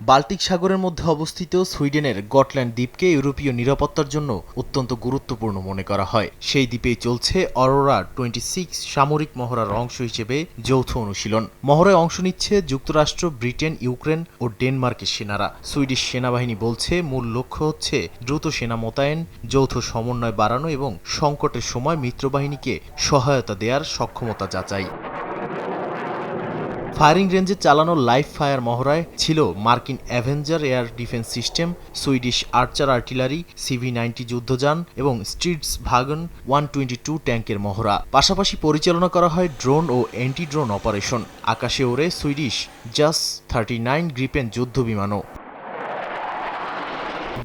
Baltic সাগরের মধ্যে অবস্থিত সুইডেনের গটল্যান্ড দ্বীপকে ইউরোপীয় নিরাপত্তার জন্য অত্যন্ত গুরুত্বপূর্ণ মনে করা হয়। সেই দ্বীপেই চলছে অরোরা 26 সামরিক মহড়ার অংশ হিসেবে যৌথ অনুশীলন। মহড়ায় অংশ নিচ্ছে যুক্তরাষ্ট্র, ব্রিটেন, ইউক্রেন ও ডেনমার্কের সেনারা। সুইডিশ সেনাবাহিনী বলছে মূল লক্ষ্য হচ্ছে দ্রুত সেনা মোতায়েন, যৌথ সমন্বয় বাড়ানো এবং সংকটের সময় মিত্রবাহিনীকে সহায়তা দেওয়ার সক্ষমতা যাচাই। ফায়ারিং রেঞ্জে চালানো লাইভ ফায়ার মহড়ায় ছিল মার্কিন Avenger air defence system, Swedish Archer artillery, CV-90 যুদ্ধযান এবং স্ট্রিটস ভাগন 122 ট্যাঙ্কের মহড়া। পাশাপাশি পরিচালনা করা হয় ড্রোন ও অ্যান্টি ড্রোন অপারেশন। আকাশে ওড়ে সুইডিশ জাস 39 গ্রিপেন যুদ্ধ বিমানও।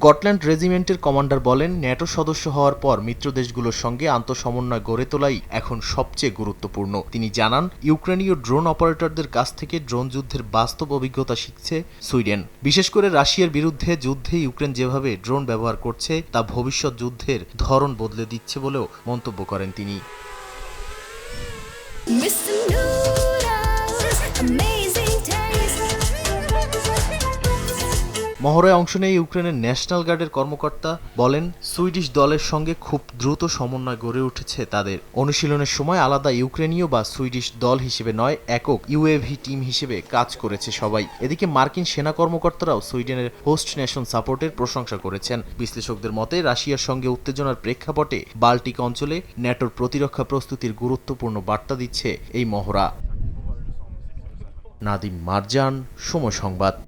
গটল্যান্ড রেজিমেন্টের কমান্ডার বলেন, ন্যাটো সদস্য হওয়ার পর মিত্রদেশগুলোর সঙ্গে আন্তঃসমন্বয় গড়ে তোলাই এখন সবচেয়ে গুরুত্বপূর্ণ। তিনি জানান, ইউক্রেনীয় ড্রোন অপারেটরদের কাছ থেকে ড্রোন যুদ্ধের বাস্তব অভিজ্ঞতা শিখছে সুইডেন। বিশেষ করে রাশিয়ার বিরুদ্ধে যুদ্ধে ইউক্রেন যেভাবে ড্রোন ব্যবহার করছে তা ভবিষ্যৎ যুদ্ধের ধরন বদলে দিচ্ছে বলেও মন্তব্য করেন তিনি। মহড়ায় অংশ নিয়ে ইউক্রেনের ন্যাশনাল গার্ডের কর্মকর্তা বলেন, সুইডিশ দলের সঙ্গে খুব দ্রুত সমন্বয় গড়ে উঠেছে তাদের। অনুশীলনের সময় আলাদা ইউক্রেনীয় বা সুইডিশ দল হিসেবে নয়, একক ইউএভি টিম হিসেবে কাজ করেছে সবাই। এদিকে মার্কিন সেনা কর্মকর্তারাও সুইডেনের হোস্ট নেশন সাপোর্টের প্রশংসা করেছেন। বিশ্লেষকদের মতে, রাশিয়ার সঙ্গে উত্তেজনার প্রেক্ষাপটে বাল্টিক অঞ্চলে ন্যাটোর প্রতিরক্ষা প্রস্তুতির গুরুত্বপূর্ণ বার্তা দিচ্ছে এই মহড়া। নাদিম মারজান, সময় সংবাদ।